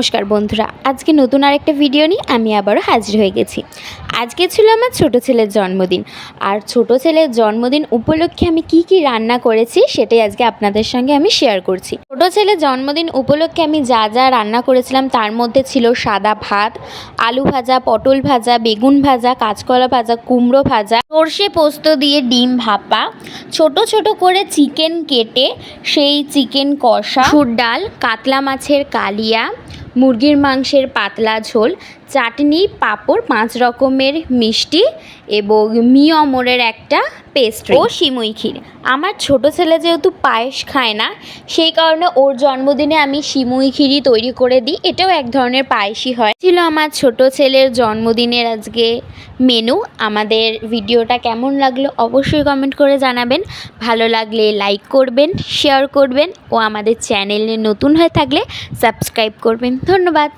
নমস্কার বন্ধুরা, আজকে নতুন আরেকটা ভিডিও নিয়ে আমি আবারও হাজির হয়ে গেছি। আজকে ছিল আমার ছোট ছেলের জন্মদিন, আর ছোট ছেলের জন্মদিন উপলক্ষে আমি কি কি রান্না করেছি সেটাই আজকে আপনাদের সঙ্গে আমি শেয়ার করছি। ছোট ছেলের জন্মদিন উপলক্ষে আমি যা যা রান্না করেছিলাম তার মধ্যে ছিল সাদা ভাত, আলু ভাজা, পটল ভাজা, বেগুন ভাজা, কাঁচকলা ভাজা, কুমড়ো ভাজা, সর্ষে পোস্ত দিয়ে ডিম ভাপা, ছোট ছোট করে চিকেন কেটে সেই চিকেন কষা, মুসুর ডাল, কাতলা মাছের কালিয়া, মুরগির মাংসের পাতলা ঝোল, চাটনি, পাঁপড়, 5 রকমের মিষ্টি এবং অমরের একটা পেস্ট্রি ও সিমুই ক্ষীর। আমার ছোট ছেলে যেহেতু পায়েস খায় না, সেই কারণে ওর জন্মদিনে আমি সিমুই ক্ষীরই তৈরি করে দিই। এটাও এক ধরনের পায়েসই হয়। ছিল আমার ছোট ছেলের জন্মদিনের আজকে মেনু। আমাদের ভিডিওটা কেমন লাগলো অবশ্যই কমেন্ট করে জানাবেন। ভালো লাগলে লাইক করবেন, শেয়ার করবেন ও আমাদের চ্যানেলে নতুন হয়ে থাকলে সাবস্ক্রাইব করবেন। ধন্যবাদ।